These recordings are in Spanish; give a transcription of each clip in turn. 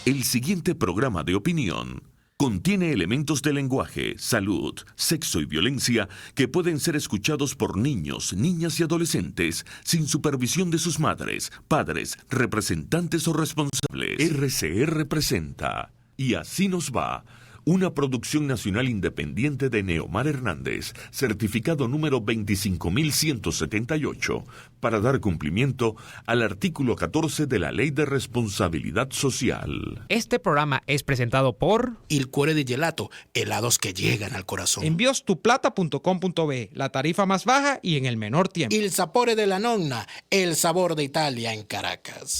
El siguiente programa de opinión contiene elementos de lenguaje, salud, sexo y violencia que pueden ser escuchados por niños, niñas y adolescentes sin supervisión de sus madres, padres, representantes o responsables. RCR presenta Y Así Nos Va, una producción nacional independiente de Neomar Hernández, certificado número 25178, para dar cumplimiento al artículo 14 de la Ley de Responsabilidad Social. Este programa es presentado por Il Cuore di Gelato, helados que llegan al corazón. enviostuplata.com.be, la tarifa más baja y en el menor tiempo. Il Sapore della Nonna, el sabor de Italia en Caracas.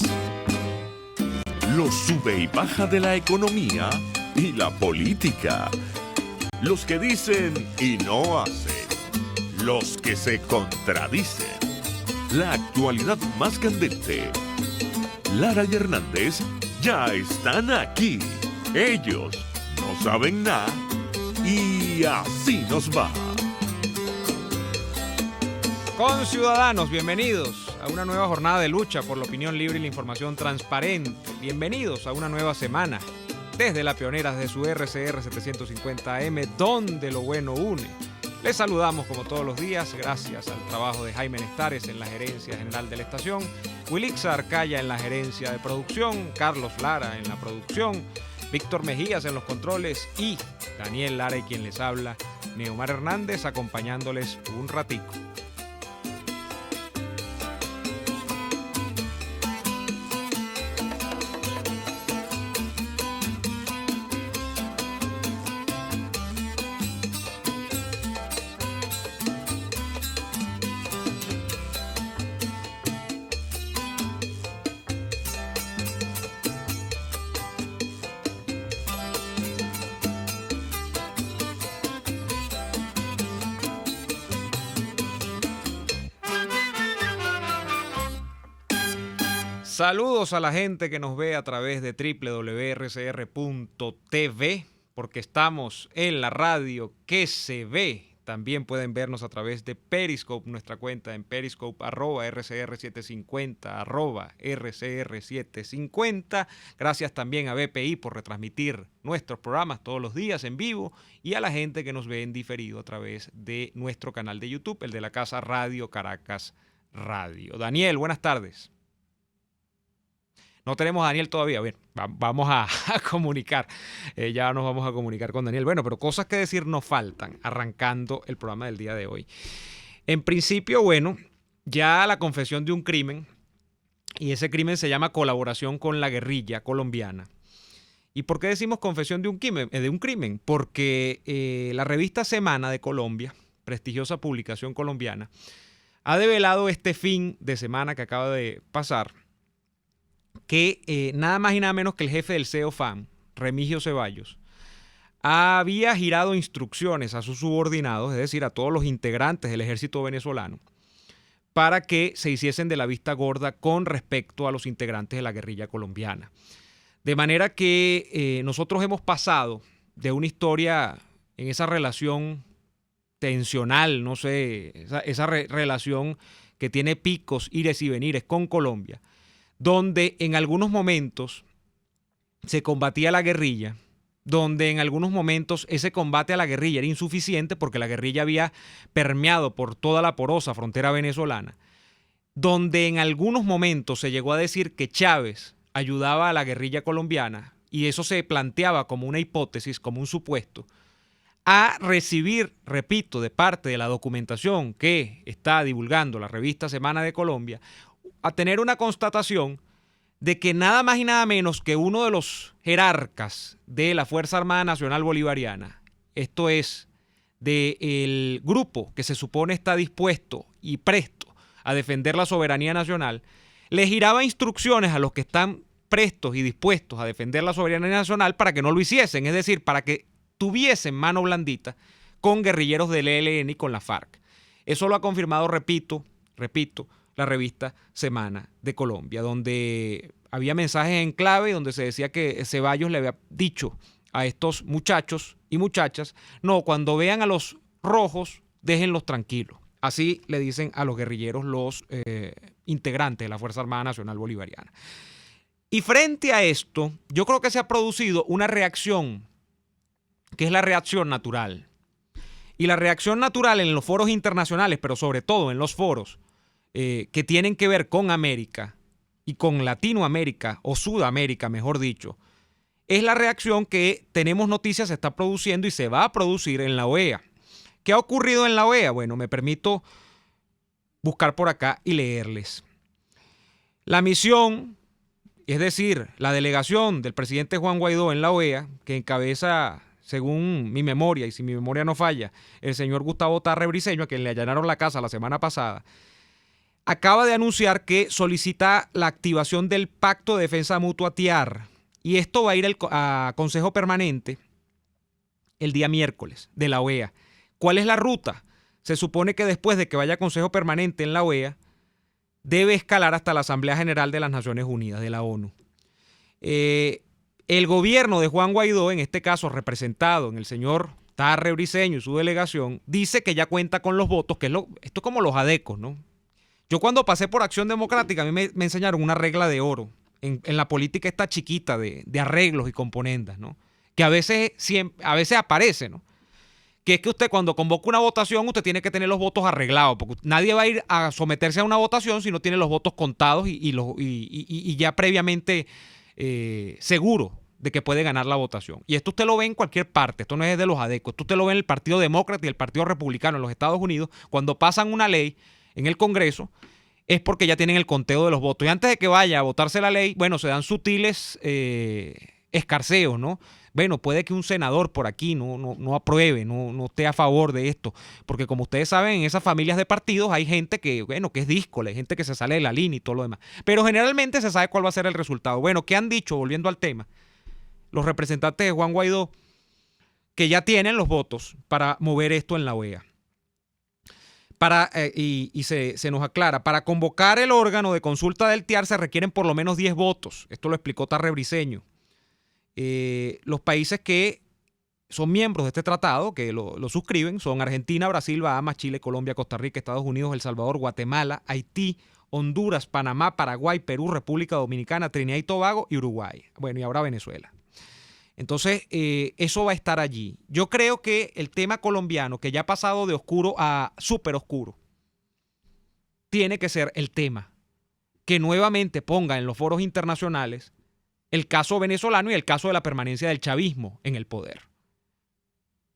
Lo sube y baja de la economía y la política. Los que dicen y no hacen. Los que se contradicen. La actualidad más candente. Lara y Hernández ya están aquí. Ellos no saben nada y así nos va. Conciudadanos, bienvenidos a una nueva jornada de lucha por la opinión libre y la información transparente. Bienvenidos a una nueva semana desde la pionera de su RCR 750 AM, donde lo bueno une. Les saludamos como todos los días, gracias al trabajo de Jaime Nestares en la gerencia general de la estación, Wilixa Arcaya en la gerencia de producción, Carlos Lara en la producción, Víctor Mejías en los controles y Daniel Lara y quien les habla, Neomar Hernández, acompañándoles un ratico. Saludos a la gente que nos ve a través de www.rcr.tv, porque estamos en la radio que se ve. También pueden vernos a través de Periscope, nuestra cuenta en Periscope, @RCR750, @RCR750. Gracias también a BPI por retransmitir nuestros programas todos los días en vivo y a la gente que nos ve en diferido a través de nuestro canal de YouTube, el de la Casa Radio Caracas Radio. Daniel, buenas tardes. No tenemos a Daniel todavía. Bien, vamos a comunicar. Ya nos vamos a comunicar con Daniel. Bueno, pero cosas que decir nos faltan arrancando el programa del día de hoy. En principio, bueno, ya la confesión de un crimen, y ese crimen se llama colaboración con la guerrilla colombiana. ¿Y por qué decimos confesión de un crimen? Porque la revista Semana de Colombia, prestigiosa publicación colombiana, ha develado este fin de semana que acaba de pasar que nada más y nada menos que el jefe del CEOFAM, Remigio Ceballos, había girado instrucciones a sus subordinados, es decir, a todos los integrantes del ejército venezolano, para que se hiciesen de la vista gorda con respecto a los integrantes de la guerrilla colombiana. De manera que nosotros hemos pasado de una historia en esa relación tensional, no sé, esa relación que tiene picos, ires y venires con Colombia, donde en algunos momentos se combatía la guerrilla, donde en algunos momentos ese combate a la guerrilla era insuficiente porque la guerrilla había permeado por toda la porosa frontera venezolana, donde en algunos momentos se llegó a decir que Chávez ayudaba a la guerrilla colombiana, y eso se planteaba como una hipótesis, como un supuesto, a recibir, repito, de parte de la documentación que está divulgando la revista Semana de Colombia, a tener una constatación de que nada más y nada menos que uno de los jerarcas de la Fuerza Armada Nacional Bolivariana, esto es, del grupo que se supone está dispuesto y presto a defender la soberanía nacional, le giraba instrucciones a los que están prestos y dispuestos a defender la soberanía nacional para que no lo hiciesen, es decir, para que tuviesen mano blandita con guerrilleros del ELN y con la FARC. Eso lo ha confirmado, repito, la revista Semana de Colombia, donde había mensajes en clave donde se decía que Ceballos le había dicho a estos muchachos y muchachas, no, cuando vean a los rojos, déjenlos tranquilos. Así le dicen a los guerrilleros los integrantes de la Fuerza Armada Nacional Bolivariana. Y frente a esto, yo creo que se ha producido una reacción, que es la reacción natural. Y la reacción natural en los foros internacionales, pero sobre todo en los foros que tienen que ver con América y con Latinoamérica, o Sudamérica, mejor dicho, es la reacción que tenemos noticias se está produciendo y se va a producir en la OEA. ¿Qué ha ocurrido en la OEA? Bueno, me permito buscar por acá y leerles. La misión, es decir, la delegación del presidente Juan Guaidó en la OEA, que encabeza, según mi memoria, y si mi memoria no falla, el señor Gustavo Tarre Briceño, a quien le allanaron la casa la semana pasada, acaba de anunciar que solicita la activación del Pacto de Defensa Mutua TIAR. Y esto va a ir a Consejo Permanente el día miércoles de la OEA. ¿Cuál es la ruta? Se supone que después de que vaya a Consejo Permanente en la OEA, debe escalar hasta la Asamblea General de las Naciones Unidas, de la ONU. El gobierno de Juan Guaidó, en este caso representado en el señor Tarre Briceño y su delegación, dice que ya cuenta con los votos, que esto es como los adecos, ¿no? Yo cuando pasé por Acción Democrática, a mí me enseñaron una regla de oro en la política esta chiquita de arreglos y componendas, ¿no? Que a veces aparece, ¿no? Que es que usted cuando convoca una votación, usted tiene que tener los votos arreglados, porque nadie va a ir a someterse a una votación si no tiene los votos contados y ya previamente seguro de que puede ganar la votación. Y esto usted lo ve en cualquier parte, esto no es de los adecos, esto usted lo ve en el Partido Demócrata y el Partido Republicano en los Estados Unidos, cuando pasan una ley en el Congreso, es porque ya tienen el conteo de los votos. Y antes de que vaya a votarse la ley, bueno, se dan sutiles escarceos, ¿no? Bueno, puede que un senador por aquí no apruebe, no esté a favor de esto, porque como ustedes saben, en esas familias de partidos hay gente que, bueno, que es díscola, hay gente que se sale de la línea y todo lo demás. Pero generalmente se sabe cuál va a ser el resultado. Bueno, ¿qué han dicho? Volviendo al tema, los representantes de Juan Guaidó, que ya tienen los votos para mover esto en la OEA. Se nos aclara, para convocar el órgano de consulta del TIAR se requieren por lo menos 10 votos. Esto lo explicó Tarre Briceño. Los países que son miembros de este tratado, que lo suscriben, son Argentina, Brasil, Bahamas, Chile, Colombia, Costa Rica, Estados Unidos, El Salvador, Guatemala, Haití, Honduras, Panamá, Paraguay, Perú, República Dominicana, Trinidad y Tobago y Uruguay. Bueno, y ahora Venezuela. Entonces, eso va a estar allí. Yo creo que el tema colombiano, que ya ha pasado de oscuro a súper oscuro, tiene que ser el tema que nuevamente ponga en los foros internacionales el caso venezolano y el caso de la permanencia del chavismo en el poder.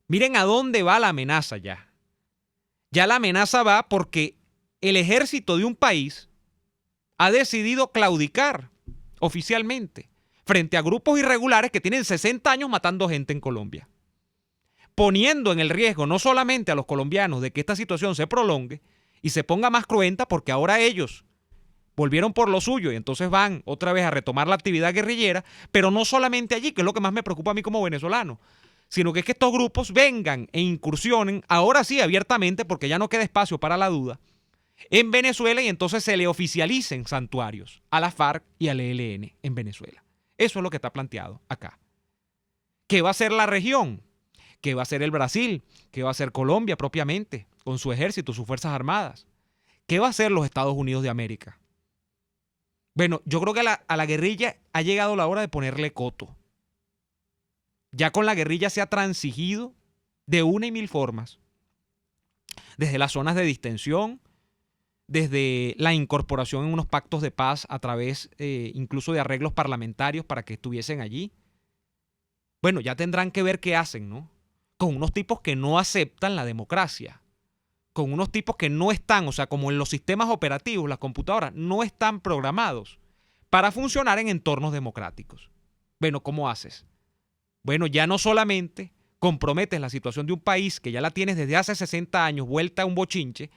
Miren a dónde va la amenaza ya. Ya la amenaza va porque el ejército de un país ha decidido claudicar oficialmente frente a grupos irregulares que tienen 60 años matando gente en Colombia, poniendo en el riesgo no solamente a los colombianos de que esta situación se prolongue y se ponga más cruenta, porque ahora ellos volvieron por lo suyo y entonces van otra vez a retomar la actividad guerrillera, pero no solamente allí, que es lo que más me preocupa a mí como venezolano, sino que es que estos grupos vengan e incursionen, ahora sí abiertamente, porque ya no queda espacio para la duda, en Venezuela, y entonces se le oficialicen santuarios a la FARC y al ELN en Venezuela. Eso es lo que está planteado acá. ¿Qué va a ser la región? ¿Qué va a ser el Brasil? ¿Qué va a ser Colombia propiamente, con su ejército, sus fuerzas armadas? ¿Qué va a hacer los Estados Unidos de América? Bueno, yo creo que a la guerrilla ha llegado la hora de ponerle coto. Ya con la guerrilla se ha transigido de una y mil formas. Desde las zonas de distensión, desde la incorporación en unos pactos de paz a través incluso de arreglos parlamentarios para que estuviesen allí. Bueno, ya tendrán que ver qué hacen, ¿no? Con unos tipos que no aceptan la democracia, con unos tipos que no están, o sea, como en los sistemas operativos, las computadoras, no están programados para funcionar en entornos democráticos. Bueno, ¿cómo haces? Bueno, ya no solamente comprometes la situación de un país que ya la tienes desde hace 60 años vuelta a un bochinche,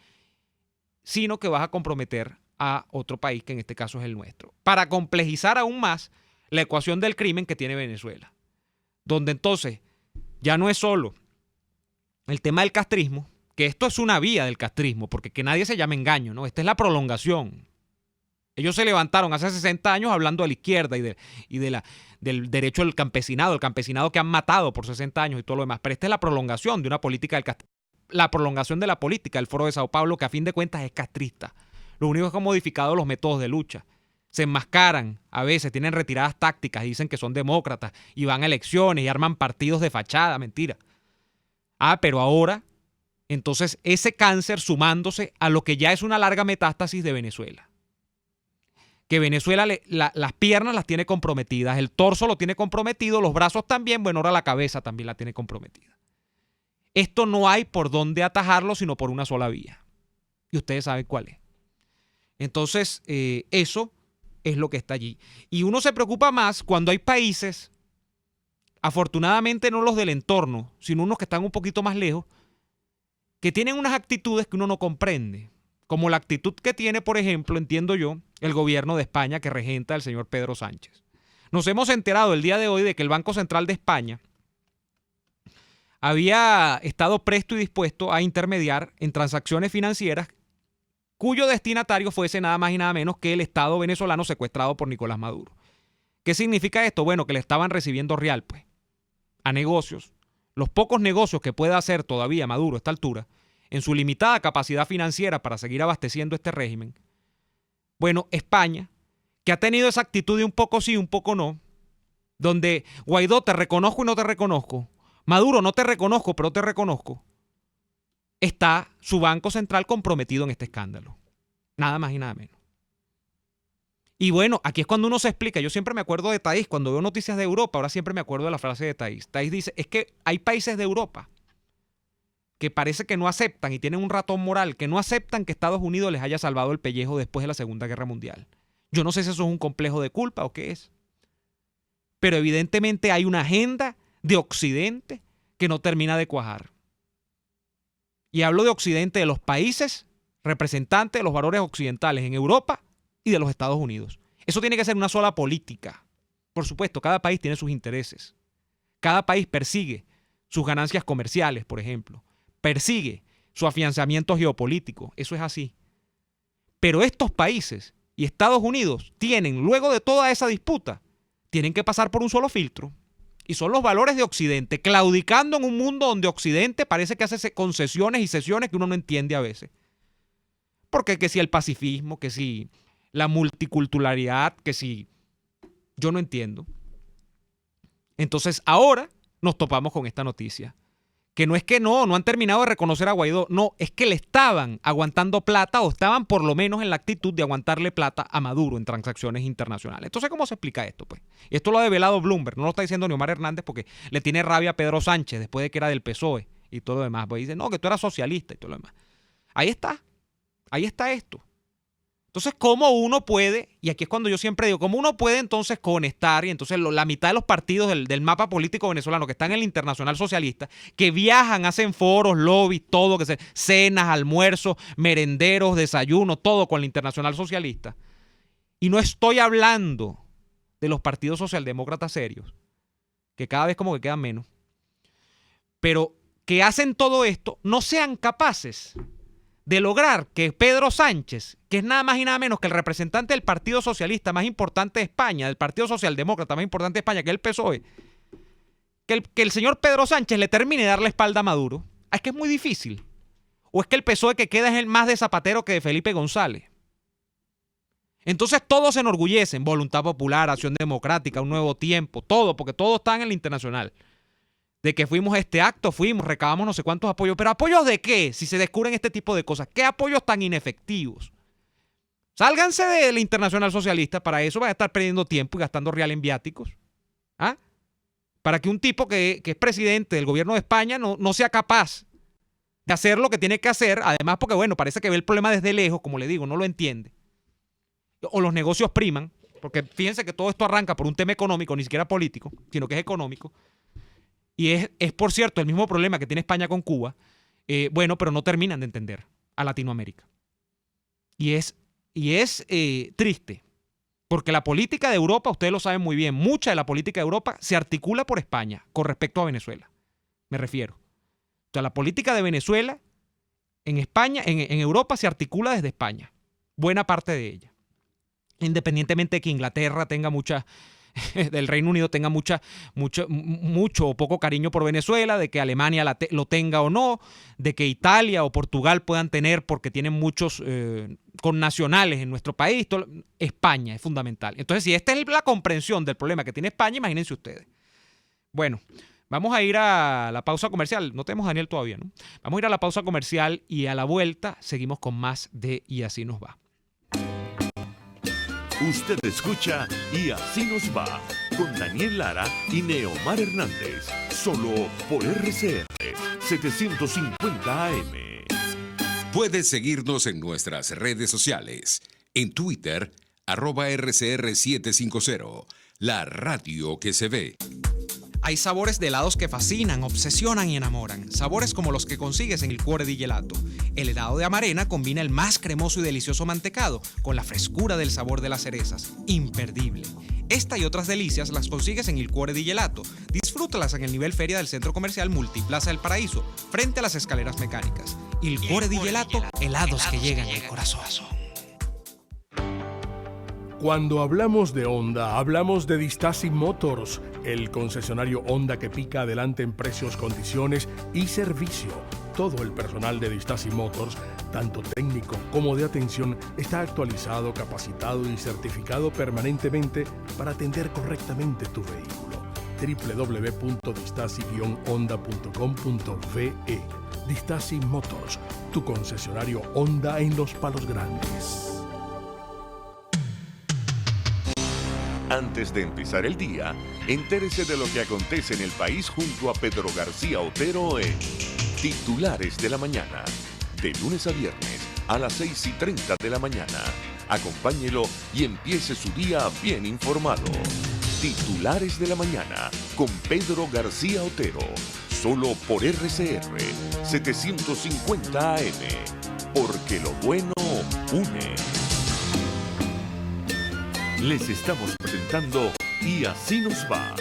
sino que vas a comprometer a otro país, que en este caso es el nuestro, para complejizar aún más la ecuación del crimen que tiene Venezuela, donde entonces ya no es solo el tema del castrismo, que esto es una vía del castrismo, porque que nadie se llame engaño, ¿no? Esta es la prolongación. Ellos se levantaron hace 60 años hablando de la izquierda y del derecho al campesinado, el campesinado que han matado por 60 años y todo lo demás, pero esta es la prolongación de una política del castrismo. La prolongación de la política del Foro de Sao Paulo, que a fin de cuentas es castrista. Lo único es que ha modificado los métodos de lucha. se enmascaran a veces, tienen retiradas tácticas, dicen que son demócratas y van a elecciones y arman partidos de fachada, mentira. Pero ahora, entonces ese cáncer sumándose a lo que ya es una larga metástasis de Venezuela. Que Venezuela las piernas las tiene comprometidas, el torso lo tiene comprometido, los brazos también, bueno, ahora la cabeza también la tiene comprometida. Esto no hay por dónde atajarlo, sino por una sola vía. Y ustedes saben cuál es. Entonces, eso es lo que está allí. Y uno se preocupa más cuando hay países, afortunadamente no los del entorno, sino unos que están un poquito más lejos, que tienen unas actitudes que uno no comprende. Como la actitud que tiene, por ejemplo, entiendo yo, el gobierno de España que regenta el señor Pedro Sánchez. Nos hemos enterado el día de hoy de que el Banco Central de España había estado presto y dispuesto a intermediar en transacciones financieras cuyo destinatario fuese nada más y nada menos que el Estado venezolano secuestrado por Nicolás Maduro. ¿Qué significa esto? Bueno, que le estaban recibiendo real, pues, a negocios. Los pocos negocios que pueda hacer todavía Maduro a esta altura, en su limitada capacidad financiera para seguir abasteciendo este régimen. Bueno, España, que ha tenido esa actitud de un poco sí, un poco no, donde Guaidó te reconozco y no te reconozco, Maduro no te reconozco, pero te reconozco, está su Banco Central comprometido en este escándalo. Nada más y nada menos. Y bueno, aquí es cuando uno se explica. Yo siempre me acuerdo de Taís, cuando veo noticias de Europa, ahora siempre me acuerdo de la frase de Taís. Taís dice, es que hay países de Europa que parece que no aceptan y tienen un ratón moral, que no aceptan que Estados Unidos les haya salvado el pellejo después de la Segunda Guerra Mundial. Yo no sé si eso es un complejo de culpa o qué es. Pero evidentemente hay una agenda de Occidente que no termina de cuajar. Y hablo de Occidente, de los países representantes de los valores occidentales en Europa y de los Estados Unidos. Eso tiene que ser una sola política. Por supuesto, cada país tiene sus intereses. Cada país persigue sus ganancias comerciales, por ejemplo. Persigue su afianzamiento geopolítico. Eso es así. Pero estos países y Estados Unidos tienen, luego de toda esa disputa, tienen que pasar por un solo filtro. Y son los valores de Occidente, claudicando en un mundo donde Occidente parece que hace concesiones y cesiones que uno no entiende a veces. Porque que si el pacifismo, que si la multiculturalidad, que si... Yo no entiendo. Entonces ahora nos topamos con esta noticia. Que no es que no han terminado de reconocer a Guaidó. No, es que le estaban aguantando plata o estaban por lo menos en la actitud de aguantarle plata a Maduro en transacciones internacionales. Entonces, ¿cómo se explica esto? Pues? Y esto lo ha develado Bloomberg. No lo está diciendo ni Omar Hernández porque le tiene rabia a Pedro Sánchez después de que era del PSOE y todo lo demás. Pues dice, no, que tú eras socialista y todo lo demás. Ahí está esto. Entonces, ¿cómo uno puede, y aquí es cuando yo siempre digo, cómo uno puede entonces conectar, y entonces la mitad de los partidos del mapa político venezolano que están en el Internacional Socialista, que viajan, hacen foros, lobbies, todo, cenas, almuerzos, merenderos, desayunos, todo con el Internacional Socialista. Y no estoy hablando de los partidos socialdemócratas serios, que cada vez como que quedan menos, pero que hacen todo esto, no sean capaces de lograr que Pedro Sánchez, que es nada más y nada menos que el representante del Partido Socialista más importante de España, del Partido Socialdemócrata más importante de España, que es el PSOE, que el señor Pedro Sánchez le termine de dar la espalda a Maduro. Es que es muy difícil. O es que el PSOE que queda es el más de Zapatero que de Felipe González. Entonces todos se enorgullecen, Voluntad Popular, Acción Democrática, Un Nuevo Tiempo, todo, porque todos están en el internacional. De que fuimos a este acto, recabamos no sé cuántos apoyos. ¿Pero apoyos de qué? Si se descubren este tipo de cosas. ¿Qué apoyos tan inefectivos? Sálganse del Internacional Socialista. Para eso van a estar perdiendo tiempo y gastando real en viáticos. ¿Ah? Para que un tipo que es presidente del gobierno de España no sea capaz de hacer lo que tiene que hacer. Además, porque bueno, parece que ve el problema desde lejos, como le digo, no lo entiende. O los negocios priman. Porque fíjense que todo esto arranca por un tema económico, ni siquiera político, sino que es económico. Y es, por cierto, el mismo problema que tiene España con Cuba, pero no terminan de entender a Latinoamérica. Y es triste, porque la política de Europa, ustedes lo saben muy bien, mucha de la política de Europa se articula por España con respecto a Venezuela, me refiero. O sea, la política de Venezuela en España, en Europa se articula desde España, buena parte de ella. Independientemente de que Inglaterra tenga muchas del Reino Unido tenga mucho o poco cariño por Venezuela, de que Alemania lo tenga o no, de que Italia o Portugal puedan tener porque tienen muchos connacionales en nuestro país. España es fundamental. Entonces, si esta es la comprensión del problema que tiene España, imagínense ustedes. Bueno, vamos a ir a la pausa comercial. No tenemos a Daniel todavía, ¿no? Vamos a ir a la pausa comercial y a la vuelta seguimos con más de Y Así Nos Va. Usted escucha Y Así Nos Va con Daniel Lara y Neomar Hernández, solo por RCR 750 AM. Puedes seguirnos en nuestras redes sociales. En Twitter, @RCR750, la radio que se ve. Hay sabores de helados que fascinan, obsesionan y enamoran. Sabores como los que consigues en il Cuore di Gelato. El helado de Amarena combina el más cremoso y delicioso mantecado con la frescura del sabor de las cerezas. Imperdible. Esta y otras delicias las consigues en il Cuore di Gelato. Disfrútalas en el nivel feria del Centro Comercial Multiplaza del Paraíso, frente a las escaleras mecánicas. Il Cuore di Gelato, helados que llegan al corazón. Cuando hablamos de Honda, hablamos de Distasi Motors, el concesionario Honda que pica adelante en precios, condiciones y servicio. Todo el personal de Distasi Motors, tanto técnico como de atención, está actualizado, capacitado y certificado permanentemente para atender correctamente tu vehículo. www.distasi-honda.com.ve. Distasi Motors, tu concesionario Honda en Los Palos Grandes. Antes de empezar el día, entérese de lo que acontece en el país junto a Pedro García Otero en Titulares de la Mañana. De lunes a viernes a las 6:30 de la mañana. Acompáñelo y empiece su día bien informado. Titulares de la Mañana con Pedro García Otero. Solo por RCR 750 AM. Porque lo bueno une. Les estamos presentando Y Así Nos Va,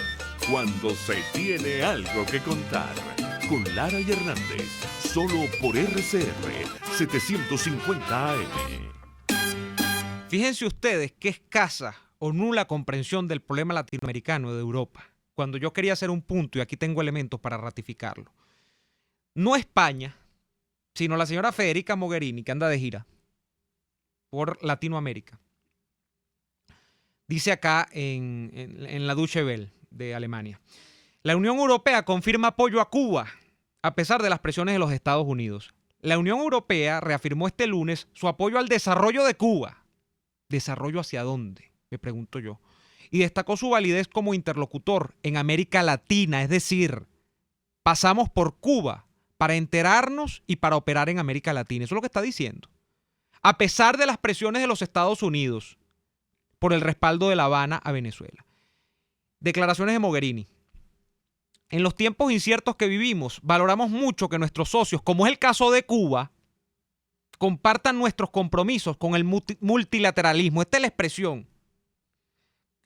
cuando se tiene algo que contar, con Lara y Hernández, solo por RCR 750 AM. Fíjense ustedes qué escasa o nula comprensión del problema latinoamericano de Europa, cuando yo quería hacer un punto y aquí tengo elementos para ratificarlo. No España, sino la señora Federica Mogherini, que anda de gira por Latinoamérica. Dice acá en la Deutsche Welle de Alemania. La Unión Europea confirma apoyo a Cuba a pesar de las presiones de los Estados Unidos. La Unión Europea reafirmó este lunes su apoyo al desarrollo de Cuba. ¿Desarrollo hacia dónde? Me pregunto yo. Y destacó su validez como interlocutor en América Latina, es decir, pasamos por Cuba para enterarnos y para operar en América Latina. Eso es lo que está diciendo. A pesar de las presiones de los Estados Unidos por el respaldo de La Habana a Venezuela. Declaraciones de Mogherini. En los tiempos inciertos que vivimos, valoramos mucho que nuestros socios, como es el caso de Cuba, compartan nuestros compromisos con el multilateralismo, esta es la expresión,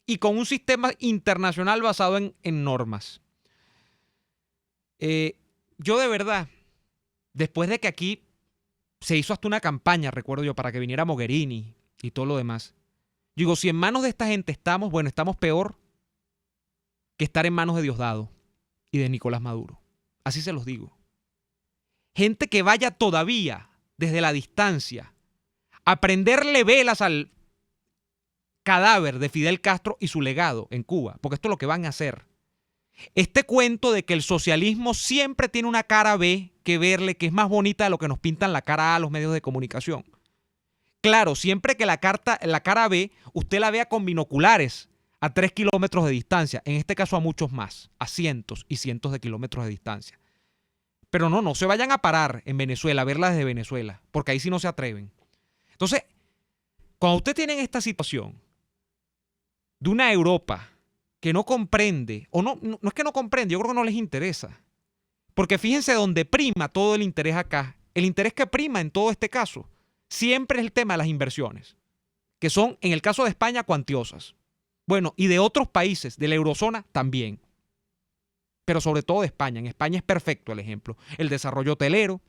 y con un sistema internacional basado en normas. Yo de verdad, después de que aquí se hizo hasta una campaña, recuerdo yo, para que viniera Mogherini y todo lo demás, digo, si en manos de esta gente estamos, bueno, estamos peor que estar en manos de Diosdado y de Nicolás Maduro. Así se los digo. Gente que vaya todavía desde la distancia a prenderle velas al cadáver de Fidel Castro y su legado en Cuba, porque esto es lo que van a hacer. Este cuento de que el socialismo siempre tiene una cara B que verle, que es más bonita de lo que nos pintan la cara A los medios de comunicación. Claro, siempre que la cara B usted la vea con binoculares a 3 kilómetros de distancia, en este caso a muchos más, a cientos y cientos de kilómetros de distancia. Pero no se vayan a parar en Venezuela, a verla desde Venezuela, porque ahí sí no se atreven. Entonces, cuando usted tiene esta situación de una Europa que no comprende, o no es que no comprende, yo creo que no les interesa. Porque fíjense donde prima todo el interés acá. El interés que prima en todo este caso siempre es el tema de las inversiones, que son, en el caso de España, cuantiosas. Bueno, y de otros países, de la eurozona también. Pero sobre todo de España. En España es perfecto el ejemplo. El desarrollo hotelero,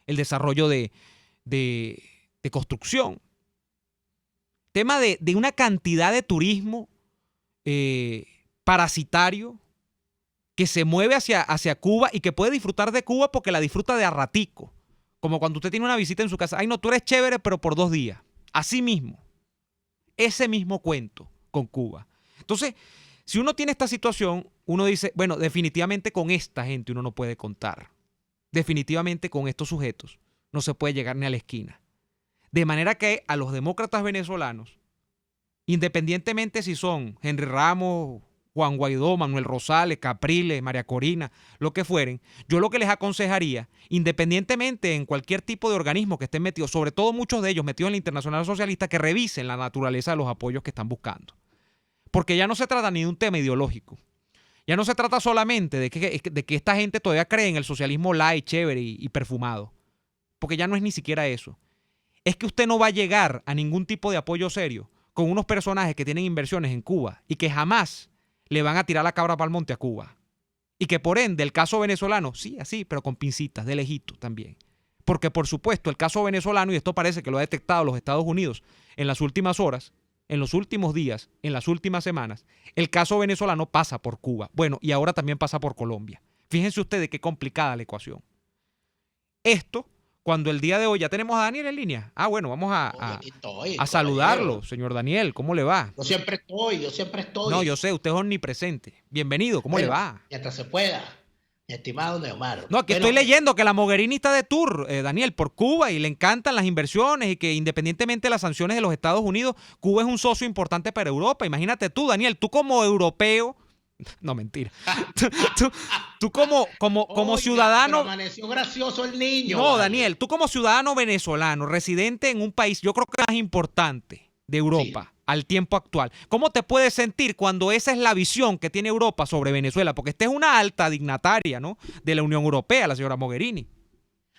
el desarrollo de construcción. Tema de una cantidad de turismo parasitario que se mueve hacia Cuba y que puede disfrutar de Cuba porque la disfruta de a ratico. Como cuando usted tiene una visita en su casa. Ay, no, tú eres chévere, pero por 2 días. Así mismo. Ese mismo cuento con Cuba. Entonces, si uno tiene esta situación, uno dice, bueno, definitivamente con esta gente uno no puede contar. Definitivamente con estos sujetos no se puede llegar ni a la esquina. De manera que a los demócratas venezolanos, independientemente si son Henry Ramos, Juan Guaidó, Manuel Rosales, Capriles, María Corina, lo que fueren, yo lo que les aconsejaría, independientemente en cualquier tipo de organismo que estén metidos, sobre todo muchos de ellos metidos en la Internacional Socialista, que revisen la naturaleza de los apoyos que están buscando. Porque ya no se trata ni de un tema ideológico. Ya no se trata solamente de que esta gente todavía cree en el socialismo light, chévere y perfumado. Porque ya no es ni siquiera eso. Es que usted no va a llegar a ningún tipo de apoyo serio con unos personajes que tienen inversiones en Cuba y que jamás le van a tirar la cabra para el monte a Cuba. Y que por ende el caso venezolano, sí, así, pero con pincitas, de lejito también. Porque por supuesto el caso venezolano, y esto parece que lo ha detectado los Estados Unidos en las últimas horas, en los últimos días, en las últimas semanas, el caso venezolano pasa por Cuba. Bueno, y ahora también pasa por Colombia. Fíjense ustedes qué complicada la ecuación. Esto, cuando el día de hoy ya tenemos a Daniel en línea. Ah, bueno, vamos a saludarlo, señor Daniel. ¿Cómo le va? Yo siempre estoy. No, yo sé, usted es omnipresente. Bienvenido, ¿cómo le va? Mientras se pueda, mi estimado Neomar. No, aquí estoy leyendo que la Mogherini está de tour, Daniel, por Cuba y le encantan las inversiones y que independientemente de las sanciones de los Estados Unidos, Cuba es un socio importante para Europa. Imagínate tú, Daniel, tú como europeo. No, mentira. Tú como Oye, ciudadano. pero amaneció gracioso el niño. No, vale. Daniel, tú como ciudadano venezolano, residente en un país, yo creo que más importante de Europa al tiempo actual, ¿cómo te puedes sentir cuando esa es la visión que tiene Europa sobre Venezuela? Porque esta es una alta dignataria, ¿no?, de la Unión Europea, la señora Mogherini.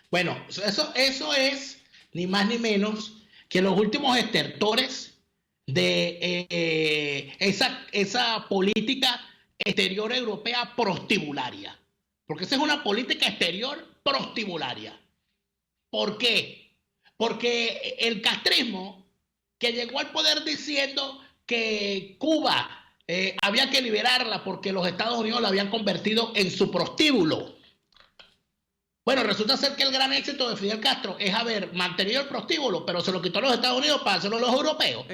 Bueno, eso es ni más ni menos que los últimos estertores de esa política exterior europea prostibularia. Porque esa es una política exterior prostibularia. ¿Por qué? Porque el castrismo, que llegó al poder diciendo que Cuba había que liberarla porque los Estados Unidos la habían convertido en su prostíbulo. Bueno, resulta ser que el gran éxito de Fidel Castro es haber mantenido el prostíbulo, pero se lo quitó a los Estados Unidos para hacerlo a los europeos.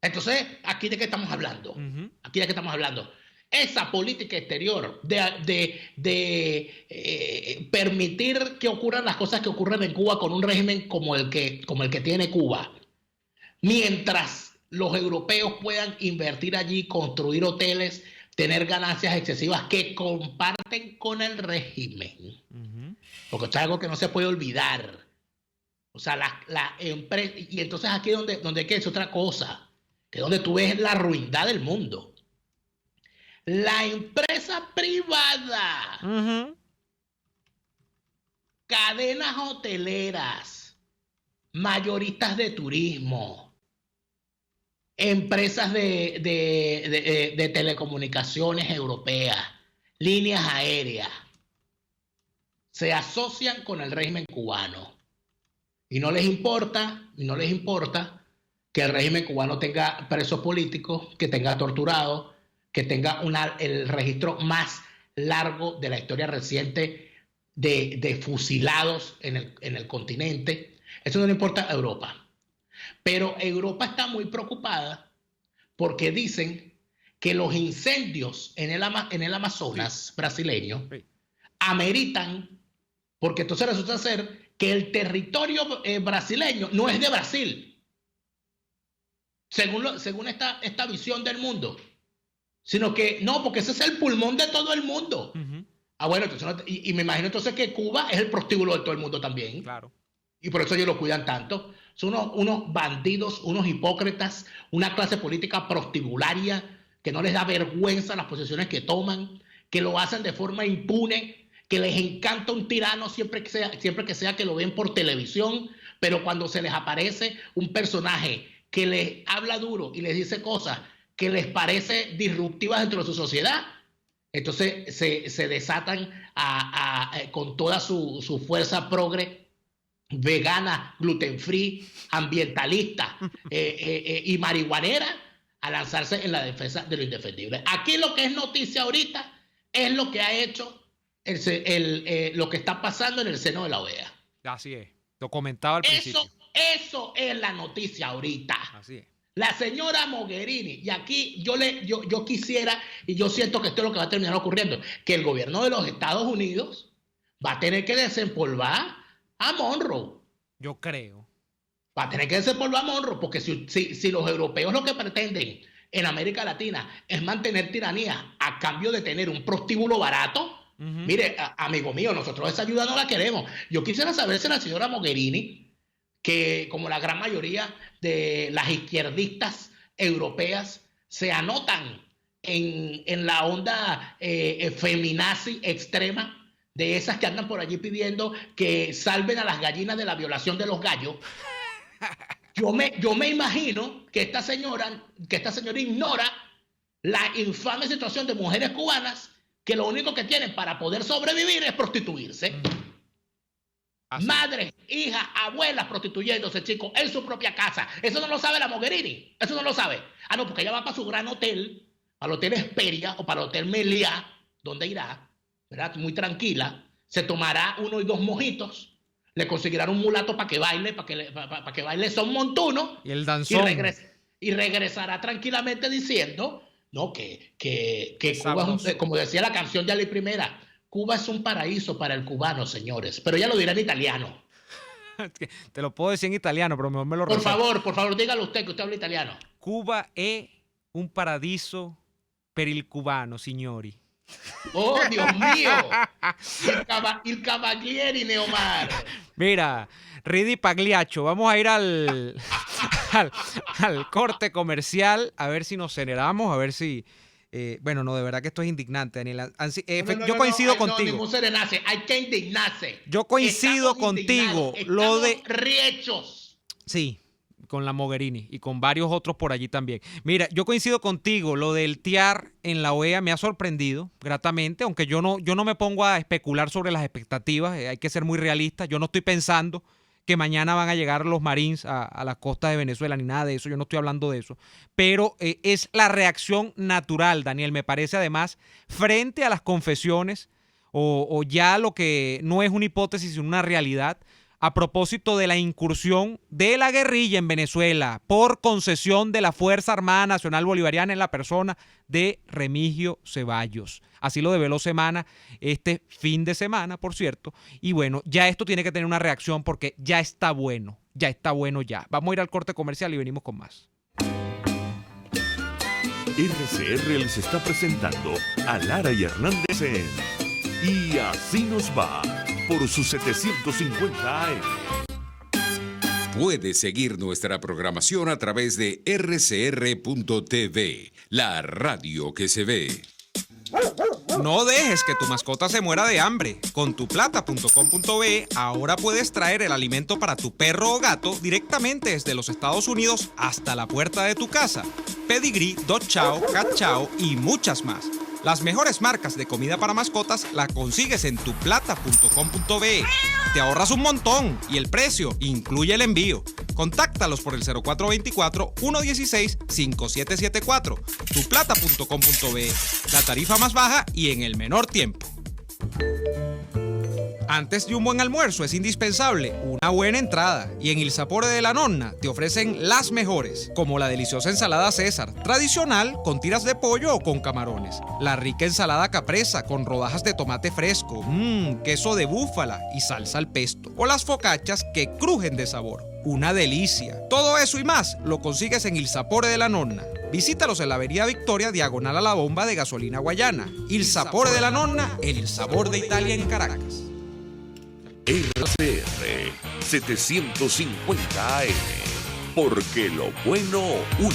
Entonces, ¿aquí de qué estamos hablando? Aquí de qué estamos hablando. Esa política exterior de permitir que ocurran las cosas que ocurren en Cuba con un régimen como el que tiene Cuba, mientras los europeos puedan invertir allí, construir hoteles, tener ganancias excesivas que comparten con el régimen. Porque esto es algo que no se puede olvidar. O sea, la empresa, y entonces aquí donde hay que decir otra cosa, que es donde tú ves la ruindad del mundo. La empresa privada, cadenas hoteleras, mayoristas de turismo, empresas de telecomunicaciones europeas, líneas aéreas, se asocian con el régimen cubano y no les importa que el régimen cubano tenga presos políticos, que tenga torturados, que tenga el registro más largo de la historia reciente de fusilados en el continente. Eso no le importa a Europa. Pero Europa está muy preocupada porque dicen que los incendios en el Amazonas brasileño ameritan, porque entonces resulta ser que el territorio brasileño no es de Brasil, según esta visión del mundo, sino que no, porque ese es el pulmón de todo el mundo. Ah, bueno, entonces, y me imagino entonces que Cuba es el prostíbulo de todo el mundo también. Claro. Y por eso ellos lo cuidan tanto. Son unos bandidos, unos hipócritas, una clase política prostibularia que no les da vergüenza las posiciones que toman, que lo hacen de forma impune, que les encanta un tirano siempre que sea que lo ven por televisión, pero cuando se les aparece un personaje que les habla duro y les dice cosas que les parece disruptivas dentro de su sociedad, entonces se desatan con toda su fuerza progre, vegana, gluten free, ambientalista y marihuanera, a lanzarse en la defensa de lo indefendible. Aquí lo que es noticia ahorita es lo que ha hecho lo que está pasando en el seno de la OEA. Así es. Lo comentaba al principio. Eso es la noticia ahorita. Así es. La señora Mogherini, y aquí yo quisiera, y yo siento que esto es lo que va a terminar ocurriendo, que el gobierno de los Estados Unidos va a tener que desempolvar a Monroe. Yo creo. Va a tener que desempolvar a Monroe, porque si los europeos lo que pretenden en América Latina es mantener tiranía a cambio de tener un prostíbulo barato, mire, amigo mío, nosotros esa ayuda no la queremos. Yo quisiera saber si la señora Mogherini, que como la gran mayoría de las izquierdistas europeas se anotan en la onda feminazi extrema, de esas que andan por allí pidiendo que salven a las gallinas de la violación de los gallos. Yo me imagino que esta señora ignora la infame situación de mujeres cubanas que lo único que tienen para poder sobrevivir es prostituirse. Madres, hijas, abuelas prostituyéndose, chicos, en su propia casa. Eso no lo sabe la Mogherini. Eso no lo sabe. Ah, no, porque ella va para su gran hotel, para el Hotel Hesperia o para el Hotel Meliá, donde irá, ¿verdad? Muy tranquila. Se tomará 1 y 2 mojitos. Le conseguirán un mulato para que baile, para que baile son montuno. Y el danzón. Y regresará tranquilamente diciendo, no, que Cuba es como decía la canción de Ali Primera, Cuba es un paraíso para el cubano, señores. Pero ella lo dirá en italiano. Te lo puedo decir en italiano, pero mejor me lo Por favor, dígalo usted, que usted habla italiano. Cuba è un paradiso per il cubano, signori. ¡Oh, Dios mío! Il Cavalieri Neomar. Mira, Ridi Pagliaccio, vamos a ir al corte comercial, a ver si nos generamos, a ver si... bueno, no, de verdad que esto es indignante, Daniel. Yo coincido contigo. No, ningún serenace, hay que indignarse. Yo coincido contigo. Lo de riechos. Sí, con la Mogherini y con varios otros por allí también. Mira, yo coincido contigo. Lo del TIAR en la OEA me ha sorprendido gratamente, aunque yo no me pongo a especular sobre las expectativas. Hay que ser muy realista. Yo no estoy pensando que mañana van a llegar los Marines a las costas de Venezuela, ni nada de eso, yo no estoy hablando de eso, pero es la reacción natural, Daniel, me parece además, frente a las confesiones o ya lo que no es una hipótesis, sino una realidad, a propósito de la incursión de la guerrilla en Venezuela por concesión de la Fuerza Armada Nacional Bolivariana en la persona de Remigio Ceballos. Así lo develó Semana este fin de semana, por cierto. Y bueno, ya esto tiene que tener una reacción porque ya está bueno ya. Vamos a ir al corte comercial y venimos con más. RCR les está presentando a Lara y Hernández en Y Así Nos Va por sus 750 AM. Puedes seguir nuestra programación a través de rcr.tv, la radio que se ve. No dejes que tu mascota se muera de hambre. Con tuplata.com.be ahora puedes traer el alimento para tu perro o gato directamente desde los Estados Unidos hasta la puerta de tu casa. Pedigree, Dog Chow, Cat Chow y muchas más. Las mejores marcas de comida para mascotas las consigues en tuplata.com.be. Te ahorras un montón y el precio incluye el envío. Contáctalos por el 0424-116-5774. Tuplata.com.be. La tarifa más baja y en el menor tiempo. Antes de un buen almuerzo es indispensable una buena entrada y en Il Sapore de la Nonna te ofrecen las mejores, como la deliciosa ensalada César, tradicional con tiras de pollo o con camarones, la rica ensalada capresa con rodajas de tomate fresco, queso de búfala y salsa al pesto, o las focaccias que crujen de sabor. Una delicia. Todo eso y más lo consigues en Il Sapore de la Nonna. Visítalos en la Avenida Victoria, diagonal a la bomba de gasolina Guayana. Il Sapore de la Nonna, el sabor de Italia en Caracas. RCR 750 AM, porque lo bueno une.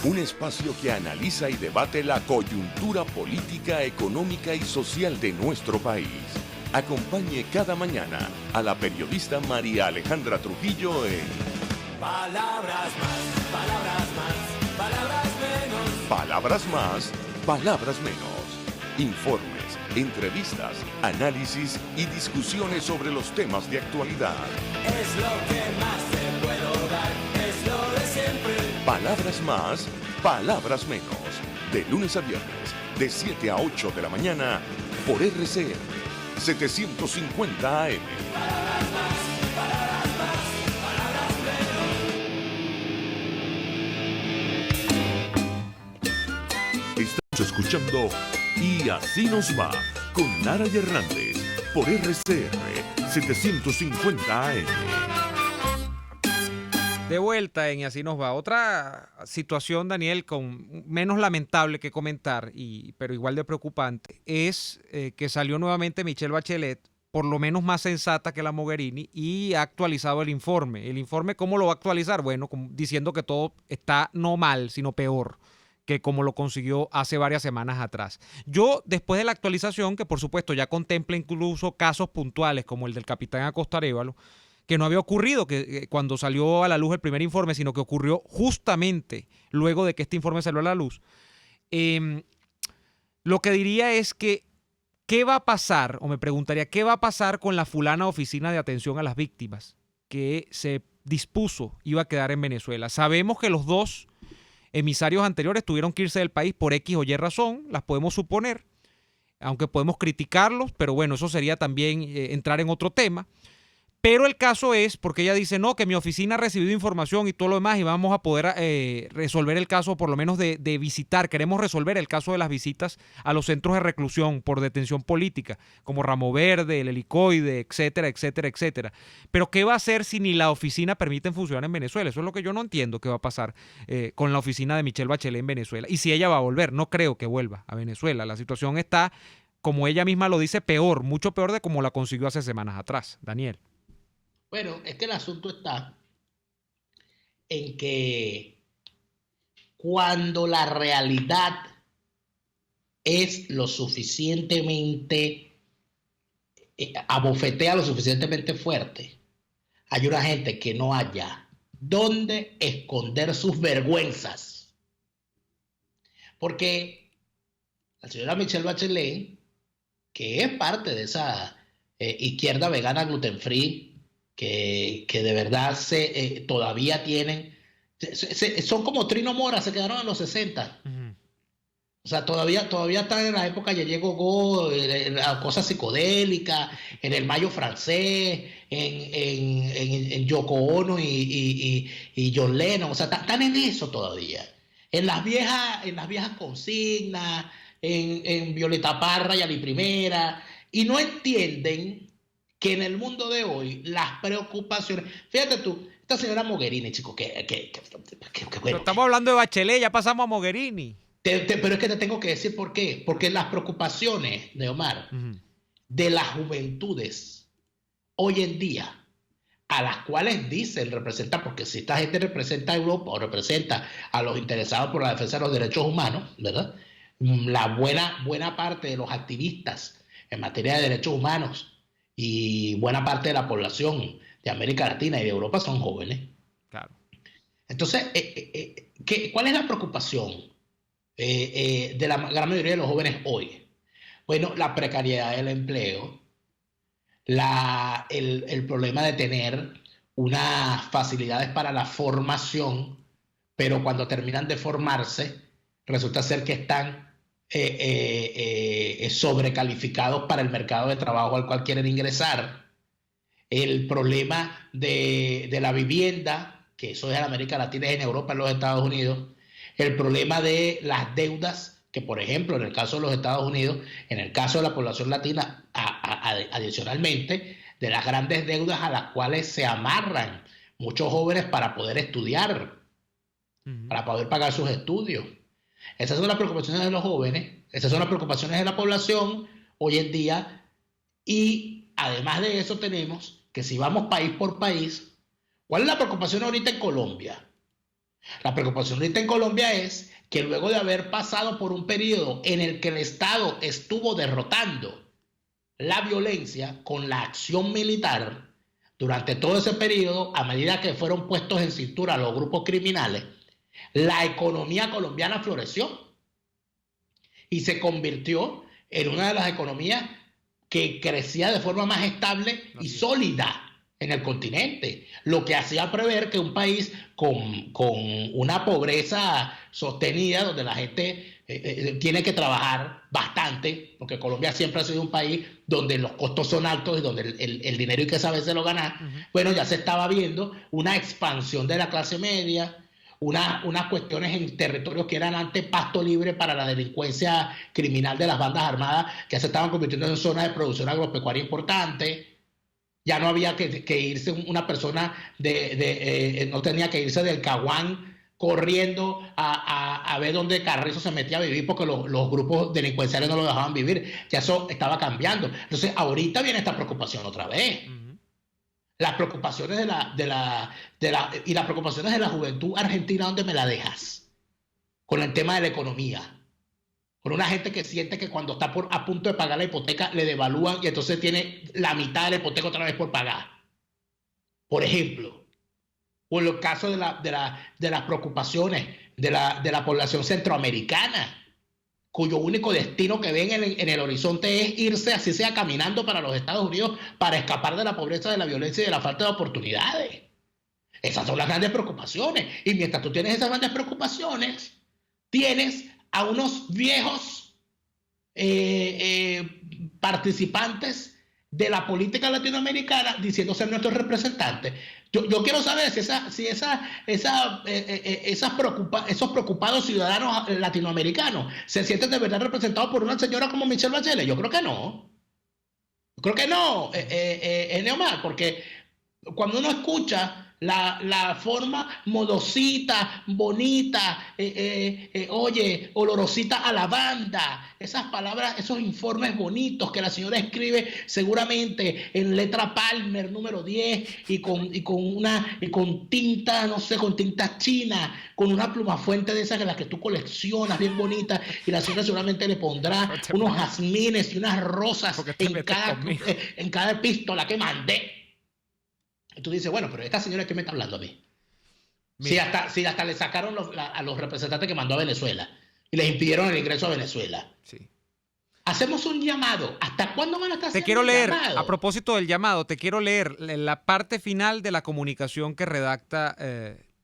Un espacio que analiza y debate la coyuntura política, económica y social de nuestro país. Acompañe cada mañana a la periodista María Alejandra Trujillo en Palabras más, palabras más, palabras menos. Palabras más, palabras menos. Informes, Entrevistas, análisis y discusiones sobre los temas de actualidad. Es lo que más te puedo dar, es lo de siempre. Palabras más, palabras menos. De lunes a viernes, de 7 a 8 de la mañana, por RCN 750 AM. Estamos escuchando Y Así Nos Va con Nara y Hernández por RCR 750 AM. De vuelta en Y Así Nos Va. Otra situación, Daniel, con menos lamentable que comentar, pero igual de preocupante, es que salió nuevamente Michelle Bachelet, por lo menos más sensata que la Mogherini, y ha actualizado el informe. ¿El informe cómo lo va a actualizar? Bueno, diciendo que todo está no mal, sino peor que como lo consiguió hace varias semanas atrás. Yo, después de la actualización, que por supuesto ya contempla incluso casos puntuales como el del capitán Acosta Arévalo, que no había ocurrido cuando salió a la luz el primer informe, sino que ocurrió justamente luego de que este informe salió a la luz. Lo que diría es que, ¿qué va a pasar? O me preguntaría, ¿qué va a pasar con la fulana Oficina de Atención a las Víctimas que se dispuso iba a quedar en Venezuela? Sabemos que los dos emisarios anteriores tuvieron que irse del país por X o Y razón, las podemos suponer, aunque podemos criticarlos, pero bueno, eso sería también entrar en otro tema. Pero el caso es, porque ella dice, no, que mi oficina ha recibido información y todo lo demás y vamos a poder resolver el caso, por lo menos de visitar. Queremos resolver el caso de las visitas a los centros de reclusión por detención política, como Ramo Verde, el Helicoide, etcétera, etcétera, etcétera. Pero ¿qué va a hacer si ni la oficina permiten funcionar en Venezuela? Eso es lo que yo no entiendo qué va a pasar con la oficina de Michelle Bachelet en Venezuela. Y si ella va a volver, no creo que vuelva a Venezuela. La situación está, como ella misma lo dice, peor, mucho peor de como la consiguió hace semanas atrás. Daniel. Bueno, es que el asunto está en que cuando la realidad es lo suficientemente, abofetea lo suficientemente fuerte, hay una gente que no haya dónde esconder sus vergüenzas. Porque la señora Michelle Bachelet, que es parte de esa izquierda vegana gluten free, que de verdad todavía tienen, son como Trino Mora, se quedaron en los 60. Uh-huh. O sea, todavía están en la época de Diego Go, la cosa psicodélica, en el Mayo francés, en Yoko Ono y John Lennon. O sea, están en eso todavía. En las viejas consignas, en Violeta Parra y Ali Primera, y no entienden que en el mundo de hoy las preocupaciones, fíjate tú, esta señora Mogherini, chico, que bueno. Pero estamos hablando de Bachelet, ya pasamos a Mogherini. Pero es que te tengo que decir por qué. Porque las preocupaciones de Omar, de las juventudes hoy en día, a las cuales dicen representar, porque si esta gente representa a Europa o representa a los interesados por la defensa de los derechos humanos, ¿verdad? La buena parte de los activistas en materia de derechos humanos y buena parte de la población de América Latina y de Europa son jóvenes. Claro. Entonces, ¿cuál es la preocupación de la gran mayoría de los jóvenes hoy? Bueno, la precariedad del empleo, el problema de tener unas facilidades para la formación, pero cuando terminan de formarse, resulta ser que están sobrecalificados para el mercado de trabajo al cual quieren ingresar. El problema de la vivienda, que eso es en América Latina, es en Europa, en los Estados Unidos. El problema de las deudas, que por ejemplo en el caso de los Estados Unidos, en el caso de la población latina, adicionalmente, de las grandes deudas a las cuales se amarran muchos jóvenes para poder estudiar, para poder pagar sus estudios. Esas son las preocupaciones de los jóvenes, esas son las preocupaciones de la población hoy en día, y además de eso tenemos que si vamos país por país, ¿cuál es la preocupación ahorita en Colombia? La preocupación ahorita en Colombia es que luego de haber pasado por un periodo en el que el Estado estuvo derrotando la violencia con la acción militar, durante todo ese periodo, a medida que fueron puestos en cintura los grupos criminales, la economía colombiana floreció y se convirtió en una de las economías que crecía de forma más estable y sólida en el continente, lo que hacía prever que un país con una pobreza sostenida, donde la gente tiene que trabajar bastante, porque Colombia siempre ha sido un país donde los costos son altos y donde el dinero hay que sabérselo ganar. Bueno, ya se estaba viendo una expansión de la clase media, unas cuestiones en territorios que eran antes pasto libre para la delincuencia criminal de las bandas armadas, que se estaban convirtiendo en zonas de producción agropecuaria importante. Ya no había que irse una persona no tenía que irse del Caguán corriendo a ver dónde Carrizo se metía a vivir porque los grupos delincuenciales no lo dejaban vivir. Ya eso estaba cambiando. Entonces, ahorita viene esta preocupación otra vez. Las preocupaciones y las preocupaciones de la juventud argentina, ¿dónde me la dejas? Con el tema de la economía. Con una gente que siente que cuando está a punto de pagar la hipoteca le devalúan y entonces tiene la mitad de la hipoteca otra vez por pagar. Por ejemplo, o en los casos de las preocupaciones de la población centroamericana, cuyo único destino que ven en el horizonte es irse, así sea caminando, para los Estados Unidos para escapar de la pobreza, de la violencia y de la falta de oportunidades. Esas son las grandes preocupaciones. Y mientras tú tienes esas grandes preocupaciones, tienes a unos viejos participantes de la política latinoamericana diciendo ser nuestros representantes. Yo quiero saber si esos preocupados ciudadanos latinoamericanos se sienten de verdad representados por una señora como Michelle Bachelet. Yo creo que no. Yo creo que no, Neomar, porque cuando uno escucha la forma modosita, bonita, olorosita a lavanda, esas palabras, esos informes bonitos que la señora escribe seguramente en letra Palmer número 10 y con tinta, no sé, con tinta china, con una pluma fuente de esas de las que tú coleccionas bien bonitas, y la señora seguramente le pondrá unos jazmines y unas rosas en cada epístola que mandé. Y tú dices, bueno, pero esta señora, ¿qué me está hablando a mí? Si hasta le sacaron a los representantes que mandó a Venezuela y les impidieron el ingreso a Venezuela. Sí. Hacemos un llamado. ¿Hasta cuándo van a estar haciendo un llamado? Te quiero leer, a propósito del llamado, te quiero leer la parte final de la comunicación que redacta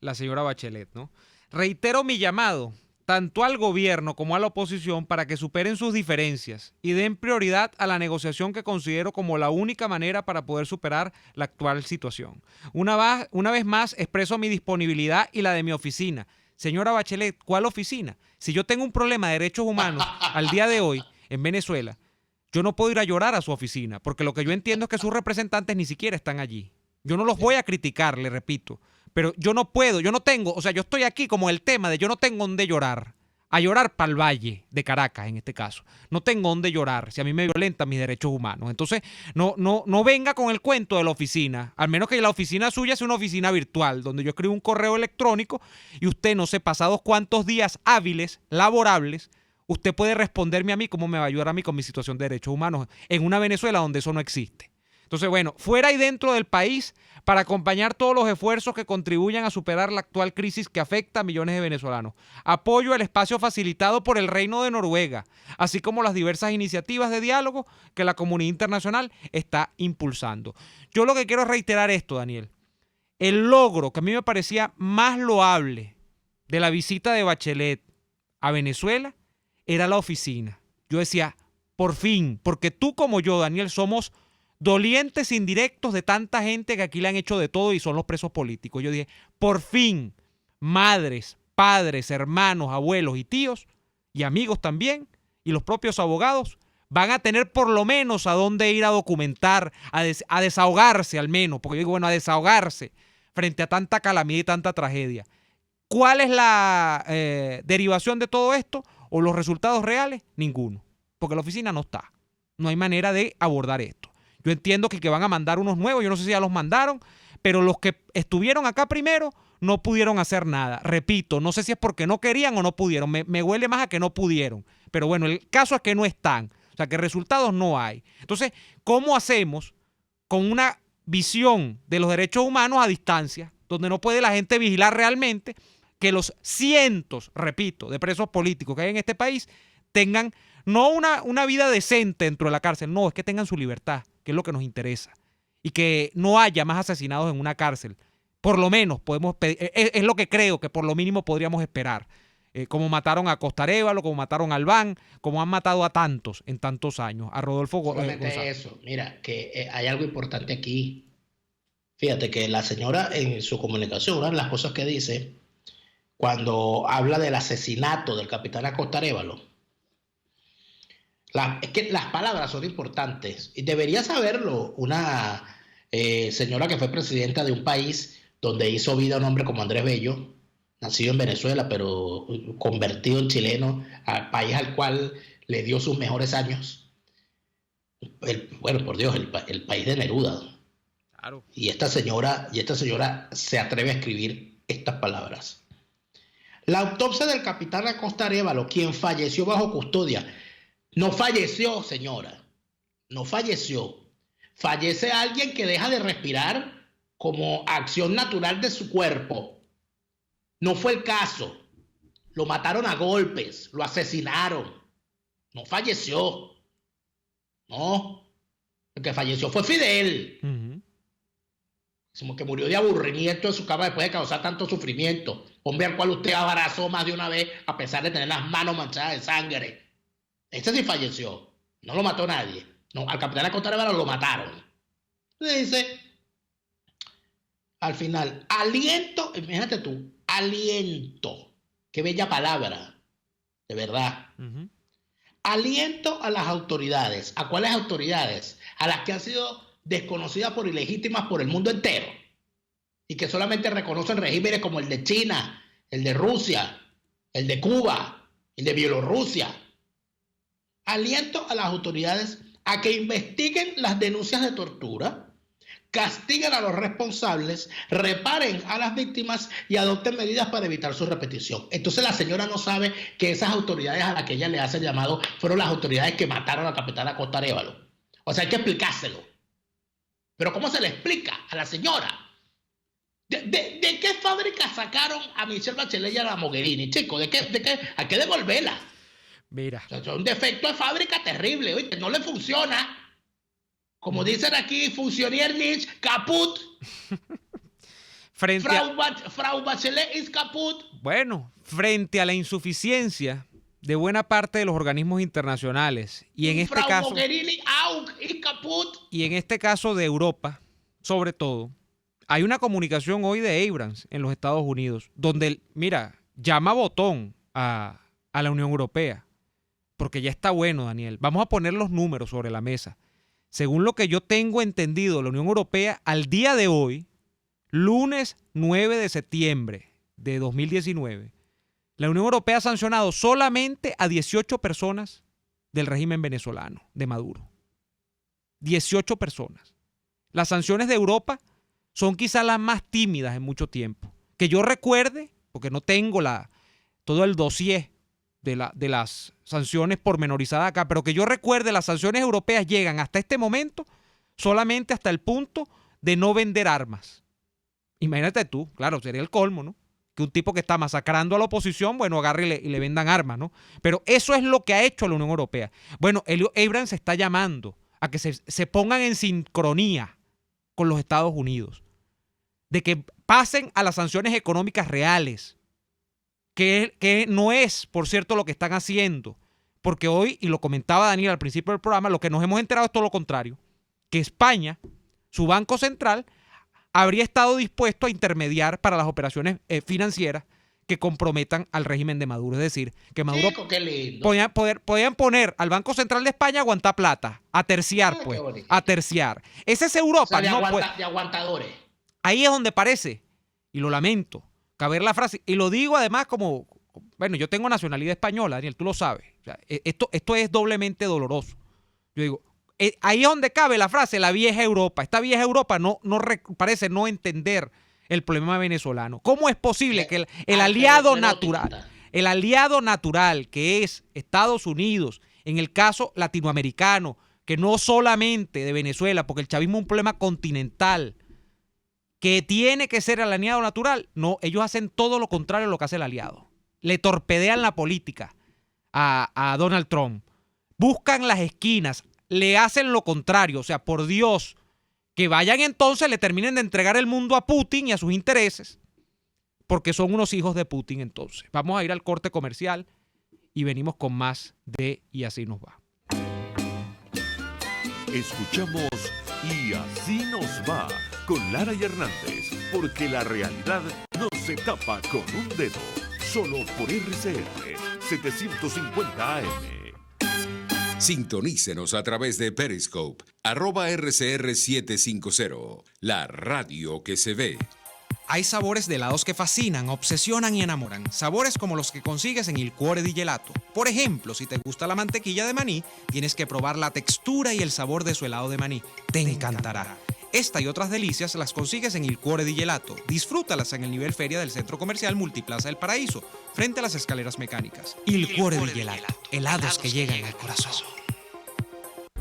la señora Bachelet, ¿no? Reitero mi llamado, tanto al gobierno como a la oposición, para que superen sus diferencias y den prioridad a la negociación que considero como la única manera para poder superar la actual situación. Una vez más expreso mi disponibilidad y la de mi oficina. Señora Bachelet, ¿cuál oficina? Si yo tengo un problema de derechos humanos al día de hoy en Venezuela, yo no puedo ir a llorar a su oficina, porque lo que yo entiendo es que sus representantes ni siquiera están allí. Yo no los voy a criticar, le repito, pero yo no puedo, yo no tengo, o sea, yo estoy aquí como el tema de yo no tengo dónde llorar. A llorar para el Valle de Caracas, en este caso. No tengo dónde llorar si a mí me violentan mis derechos humanos. Entonces, no venga con el cuento de la oficina. Al menos que la oficina suya sea una oficina virtual, donde yo escribo un correo electrónico y usted, no sé, pasados cuántos días hábiles, laborables, usted puede responderme a mí cómo me va a ayudar a mí con mi situación de derechos humanos en una Venezuela donde eso no existe. Entonces, bueno, fuera y dentro del país, para acompañar todos los esfuerzos que contribuyan a superar la actual crisis que afecta a millones de venezolanos. Apoyo el espacio facilitado por el Reino de Noruega, así como las diversas iniciativas de diálogo que la comunidad internacional está impulsando. Yo lo que quiero es reiterar esto, Daniel. El logro que a mí me parecía más loable de la visita de Bachelet a Venezuela era la oficina. Yo decía, por fin, porque tú como yo, Daniel, somos dolientes indirectos de tanta gente que aquí le han hecho de todo y son los presos políticos. Yo dije, por fin, madres, padres, hermanos, abuelos y tíos, y amigos también, y los propios abogados, van a tener por lo menos a dónde ir a documentar, a desahogarse al menos, porque yo digo, bueno, a desahogarse frente a tanta calamidad y tanta tragedia. ¿Cuál es la derivación de todo esto o los resultados reales? Ninguno, porque la oficina no está. No hay manera de abordar esto. Yo entiendo que van a mandar unos nuevos, yo no sé si ya los mandaron, pero los que estuvieron acá primero no pudieron hacer nada. Repito, no sé si es porque no querían o no pudieron. Me huele más a que no pudieron. Pero bueno, el caso es que no están. O sea, que resultados no hay. Entonces, ¿cómo hacemos con una visión de los derechos humanos a distancia, donde no puede la gente vigilar realmente que los cientos, repito, de presos políticos que hay en este país tengan no una vida decente dentro de la cárcel, no, es que tengan su libertad, que es lo que nos interesa. Y que no haya más asesinados en una cárcel. Por lo menos podemos pedir, es lo que creo que por lo mínimo podríamos esperar. Como mataron a Costa Arévalo, como mataron a Albán, como han matado a tantos en tantos años, a Rodolfo Solamente González. eso, mira, que hay algo importante aquí. Fíjate que la señora en su comunicación, una de las cosas que dice, cuando habla del asesinato del capitán Acosta Arévalo, es que las palabras son importantes y debería saberlo una señora que fue presidenta de un país donde hizo vida un hombre como Andrés Bello, nacido en Venezuela, pero convertido en chileno, al país al cual le dio sus mejores años. Bueno, por Dios, el país de Neruda. Claro. Y esta señora se atreve a escribir estas palabras. La autopsia del capitán Acosta Arévalo, quien falleció bajo custodia. No falleció, señora. No falleció. Fallece alguien que deja de respirar como acción natural de su cuerpo. No fue el caso. Lo mataron a golpes, lo asesinaron. No falleció. No. El que falleció fue Fidel. Como que murió de aburrimiento en su cama después de causar tanto sufrimiento. Hombre al cual usted abrazó más de una vez a pesar de tener las manos manchadas de sangre. Este sí falleció. No lo mató nadie. No, al capitán Acosta Arévalo lo mataron. Le dice, al final, aliento, imagínate tú, aliento. Qué bella palabra, de verdad. Aliento a las autoridades. ¿A cuáles autoridades? A las que han sido desconocidas por ilegítimas por el mundo entero y que solamente reconocen regímenes como el de China, el de Rusia, el de Cuba, el de Bielorrusia. Aliento a las autoridades a que investiguen las denuncias de tortura, castiguen a los responsables, reparen a las víctimas y adopten medidas para evitar su repetición. Entonces la señora no sabe que esas autoridades a las que ella le hace el llamado fueron las autoridades que mataron al capitán Acosta Arévalo. O sea, hay que explicárselo. Pero ¿cómo se le explica a la señora? ¿De qué fábrica sacaron a Michelle Bachelet y a la Mogherini, chicos? ¿De qué? Hay que devolverla. Mira. O sea, es un defecto de fábrica terrible, ¿oíste? No le funciona. Como dicen aquí, funcionario nicht kaput. Frau Bachelet is kaput. Bueno, frente a la insuficiencia de buena parte de los organismos internacionales y en este caso Mogherini auch is kaput. Y en este caso de Europa, sobre todo, hay una comunicación hoy de Abrams en los Estados Unidos donde, mira, llama botón a la Unión Europea, porque ya está bueno, Daniel. Vamos a poner los números sobre la mesa. Según lo que yo tengo entendido, la Unión Europea al día de hoy, lunes 9 de septiembre de 2019, la Unión Europea ha sancionado solamente a 18 personas del régimen venezolano, de Maduro. 18 personas. Las sanciones de Europa son quizás las más tímidas en mucho tiempo. Que yo recuerde, porque no tengo todo el dossier de las sanciones pormenorizadas acá, pero que yo recuerde, las sanciones europeas llegan hasta este momento solamente hasta el punto de no vender armas. Imagínate tú, claro, sería el colmo, ¿no? Que un tipo que está masacrando a la oposición, bueno, agarre y le vendan armas, ¿no? Pero eso es lo que ha hecho la Unión Europea. Bueno, Abrams está llamando a que se pongan en sincronía con los Estados Unidos, de que pasen a las sanciones económicas reales, que no es, por cierto, lo que están haciendo, porque hoy, y lo comentaba Daniel al principio del programa, lo que nos hemos enterado es todo lo contrario, que España, su Banco Central, habría estado dispuesto a intermediar para las operaciones financieras que comprometan al régimen de Maduro. Es decir, que Maduro podían poner al Banco Central de España a aguantar plata, a terciar, pues, a terciar. Esa es Europa. O sea, de aguantadores. Ahí es donde parece, y lo lamento, caber la frase, y lo digo además como, bueno, yo tengo nacionalidad española, Daniel, tú lo sabes. O sea, esto es doblemente doloroso. Yo digo, ahí es donde cabe la frase, la vieja Europa. Esta vieja Europa parece no entender el problema venezolano. ¿Cómo es posible que el aliado natural que es Estados Unidos, en el caso latinoamericano, que no solamente de Venezuela, porque el chavismo es un problema continental, que tiene que ser el aliado natural, no, ellos hacen todo lo contrario a lo que hace el aliado. Le torpedean la política a Donald Trump. buscan las esquinas, le hacen lo contrario. O sea, por Dios, que vayan entonces, le terminen de entregar el mundo a Putin y a sus intereses, porque son unos hijos de Putin entonces. Vamos a ir al corte comercial y venimos con más de Y Así Nos Va. Escuchamos Y Así Nos Va con Lara y Hernández, porque la realidad no se tapa con un dedo, solo por RCR 750 AM. Sintonícenos a través de Periscope, @RCR750, la radio que se ve. Hay sabores de helados que fascinan, obsesionan y enamoran. Sabores como los que consigues en Il Cuore di Gelato. Por ejemplo, si te gusta la mantequilla de maní, tienes que probar la textura y el sabor de su helado de maní. Te encantará. Esta y otras delicias las consigues en Il Cuore di Gelato. Disfrútalas en el nivel feria del Centro Comercial Multiplaza del Paraíso, frente a las escaleras mecánicas. Il Cuore di Gelato. Helados que llegan al corazón.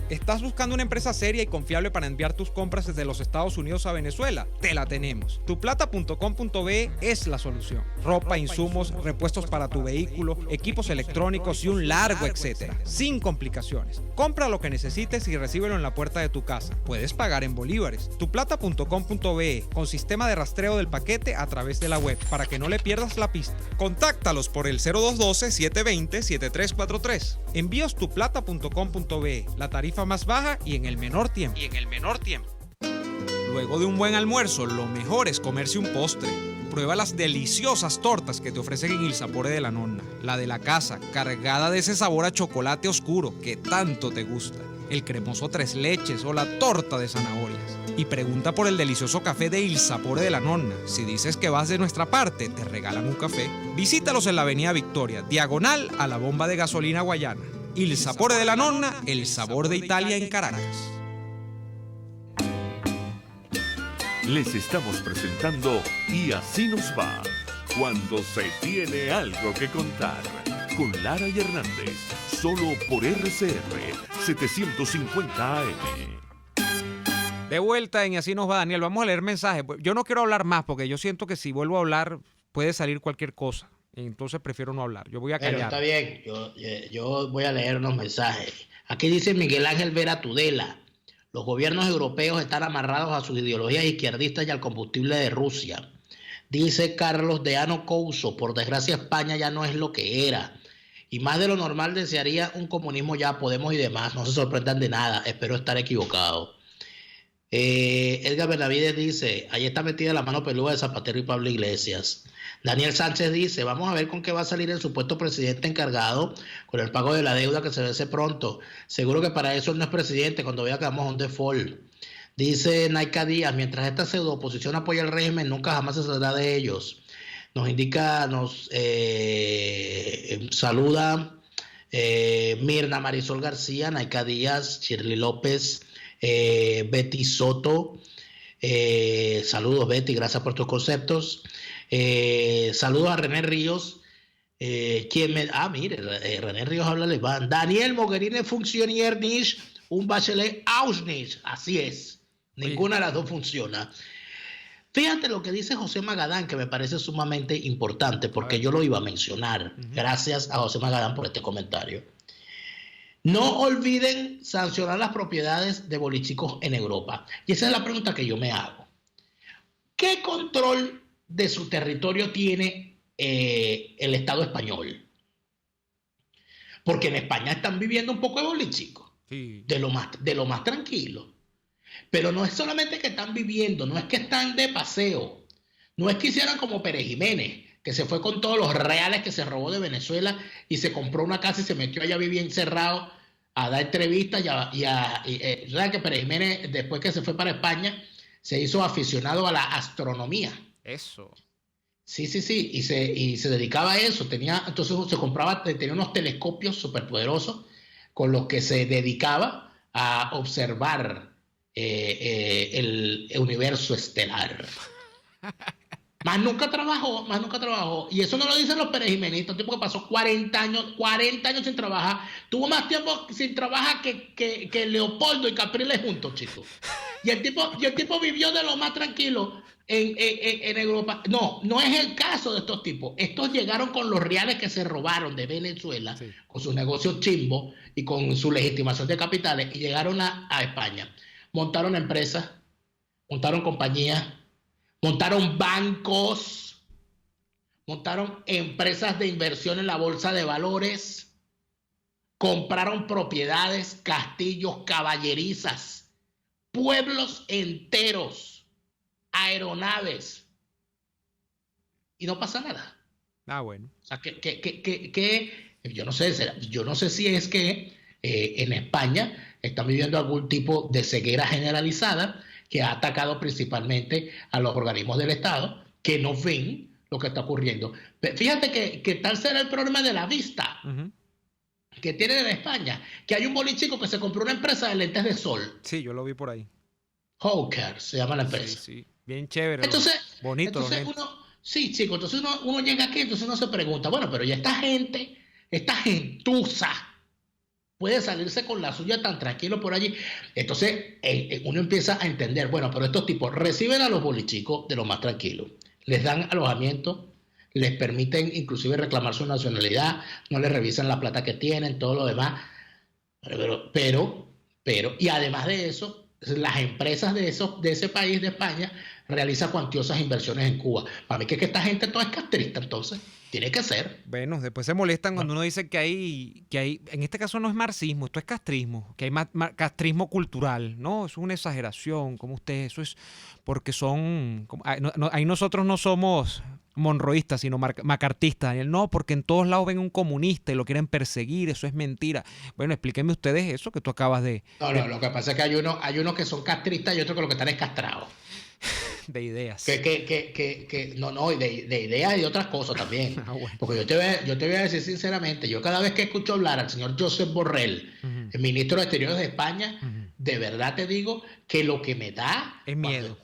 ¿Estás buscando una empresa seria y confiable para enviar tus compras desde los Estados Unidos a Venezuela? Te la tenemos. Tuplata.com.be es la solución. Ropa, insumos, repuestos para tu vehículo, equipos electrónicos y un largo etcétera. Sin complicaciones. Compra lo que necesites y recíbelo en la puerta de tu casa. Puedes pagar en bolívares. Tuplata.com.be con sistema de rastreo del paquete a través de la web para que no le pierdas la pista. Contáctalos por el 0212-720-7343. Envíos tuplata.com.be. La tarifa más baja y en el menor tiempo. Luego de un buen almuerzo, lo mejor es comerse un postre. Prueba las deliciosas tortas que te ofrecen en Il Sapore de la Nonna. La de la casa, cargada de ese sabor a chocolate oscuro que tanto te gusta. El cremoso tres leches o la torta de zanahorias. Y pregunta por el delicioso café de Il Sapore de la Nonna. Si dices que vas de nuestra parte, te regalan un café. Visítalos en la Avenida Victoria, diagonal a la bomba de gasolina Guayana. Il Sapore de la Nonna, el sabor de Italia en Caracas. Les estamos presentando Y Así Nos Va, cuando se tiene algo que contar, con Lara y Hernández, solo por RCR 750 AM. De vuelta en Y Así Nos Va, Daniel. Vamos a leer mensajes. Yo no quiero hablar más porque yo siento que si vuelvo a hablar puede salir cualquier cosa. Entonces prefiero no hablar. Yo voy a callar. Pero está bien. Yo voy a leer unos mensajes. Aquí dice Miguel Ángel Vera Tudela. Los gobiernos europeos están amarrados a sus ideologías izquierdistas y al combustible de Rusia. Dice Carlos Deano Couso. Por desgracia, España ya no es lo que era. Y más de lo normal desearía un comunismo ya, Podemos y demás. No se sorprendan de nada. Espero estar equivocado. Edgar Benavides dice, ahí está metida la mano peluda de Zapatero y Pablo Iglesias. Daniel Sánchez dice, vamos a ver con qué va a salir el supuesto presidente encargado con el pago de la deuda que se vence pronto. Seguro que para eso él no es presidente cuando vea que vamos a un default. Dice Naika Díaz, mientras esta pseudo oposición apoya el régimen, nunca jamás se saldrá de ellos. Nos indica, saluda Mirna Marisol García, Naika Díaz, Shirley López, Betty Soto. Saludos Betty, gracias por tus conceptos. Saludos a René Ríos. René Ríos habla alemán. Daniel Mogherini Funktioniert nicht, un Bachelet Auschwitz. Así es. Ninguna de las dos funciona. Fíjate lo que dice José Magadán, que me parece sumamente importante, porque yo lo iba a mencionar. Gracias a José Magadán por este comentario. No olviden sancionar las propiedades de bolichicos en Europa. Y esa es la pregunta que yo me hago. ¿Qué control de su territorio tiene el Estado español? Porque en España están viviendo un poco de bolichicos, sí, de lo más tranquilo. Pero no es solamente que están viviendo, no es que están de paseo, no es que hicieran como Pérez Jiménez, que se fue con todos los reales que se robó de Venezuela y se compró una casa y se metió allá a vivir encerrado a dar entrevistas ¿sabes que Pérez Jiménez, después que se fue para España, se hizo aficionado a la astronomía? Eso. Sí, y se dedicaba a eso. Tenía unos telescopios superpoderosos con los que se dedicaba a observar el universo estelar. Más nunca trabajó. Y eso no lo dicen los perejimenistas, un tipo que pasó 40 años sin trabajar. Tuvo más tiempo sin trabajar que Leopoldo y Capriles juntos, chicos. Y el tipo vivió de lo más tranquilo en Europa. No es el caso de estos tipos. Estos llegaron con los reales que se robaron de Venezuela, sí, con sus negocios chimbos y con su legitimación de capitales, y llegaron a España. Montaron empresas, montaron compañías, montaron bancos, montaron empresas de inversión en la bolsa de valores, compraron propiedades, castillos, caballerizas, pueblos enteros, aeronaves, y no pasa nada. Bueno. O sea, yo no sé si es que en España están viviendo algún tipo de ceguera generalizada que ha atacado principalmente a los organismos del Estado, que no ven lo que está ocurriendo. Fíjate que tal será el problema de la vista que tienen en España, que hay un bolichico que se compró una empresa de lentes de sol. Sí, yo lo vi por ahí. Hawker se llama la empresa. Sí. Bien chévere. Entonces, bonito. Sí, chicos, entonces uno llega aquí, entonces uno se pregunta, bueno, pero ya esta gentuza puede salirse con la suya tan tranquilo por allí. Entonces uno empieza a entender, bueno, pero estos tipos reciben a los bolichicos de lo más tranquilo, les dan alojamiento, les permiten inclusive reclamar su nacionalidad, no les revisan la plata que tienen, todo lo demás, pero y además de eso, las empresas de ese país, de España, realizan cuantiosas inversiones en Cuba. Para mí que esta gente toda es castrista, entonces tiene que ser. Bueno, después se molestan cuando uno dice que hay, en este caso no es marxismo, esto es castrismo, que hay castrismo cultural, ¿no? Es una exageración, como ustedes, eso es porque son, ahí nosotros no somos monroístas, sino macartistas, Daniel. No, porque en todos lados ven un comunista y lo quieren perseguir, eso es mentira. Bueno, explíquenme ustedes eso que tú acabas de... No, lo que pasa es que hay unos que son castristas y otros que lo que están es castrados. De ideas. No, de ideas y de otras cosas también. Bueno. Porque yo te voy a decir sinceramente, yo cada vez que escucho hablar al señor Josep Borrell, el ministro de Exteriores de España, de verdad te digo que lo que me da es miedo.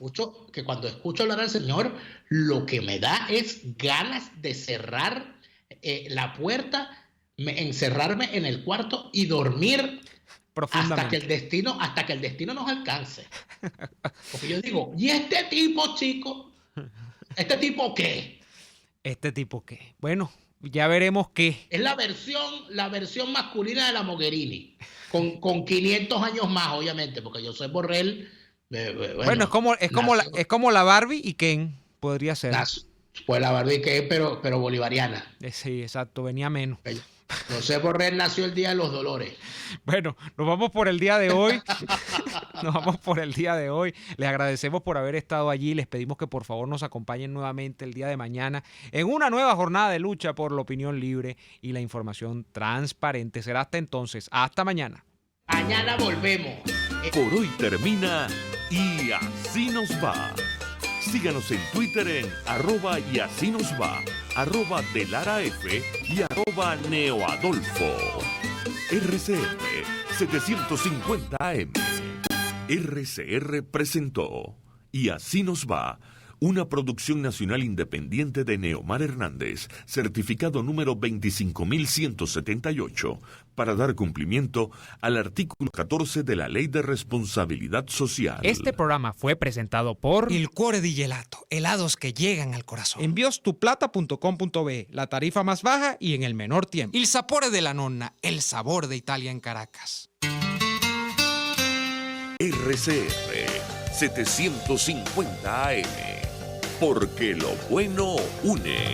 Cuando escucho hablar al señor, lo que me da es ganas de cerrar la puerta, encerrarme en el cuarto y dormir hasta que el destino nos alcance. Porque yo digo, ¿y este tipo, chico? ¿Este tipo qué? ¿Este tipo qué? Bueno, ya veremos qué. Es la versión masculina de la Mogherini, con 500 años más, obviamente, porque yo soy Borrell. Bueno, es como la Barbie y Ken, podría ser. Pues la Barbie y Ken, pero bolivariana. Sí, exacto, venía menos. José Borrell nació el Día de los Dolores. Bueno, nos vamos por el día de hoy. Les agradecemos por haber estado allí. Les pedimos que por favor nos acompañen nuevamente el día de mañana en una nueva jornada de lucha por la opinión libre y la información transparente. Será hasta entonces. Hasta mañana. Mañana volvemos. Por hoy termina Y Así Nos Va. Síganos en Twitter en @YASINOSVA, @DeLaraF y @NeoAdolfo. RCR 750 AM. RCR presentó Y Así Nos Va, una producción nacional independiente de Neomar Hernández, certificado número 25178, para dar cumplimiento al artículo 14 de la Ley de Responsabilidad Social. Este programa fue presentado por Il Cuore di Gelato, helados que llegan al corazón. Enviostuplata.com.be, la tarifa más baja y en el menor tiempo. Il Sapore della Nonna, el sabor de Italia en Caracas. RCR 750 AM, porque lo bueno une.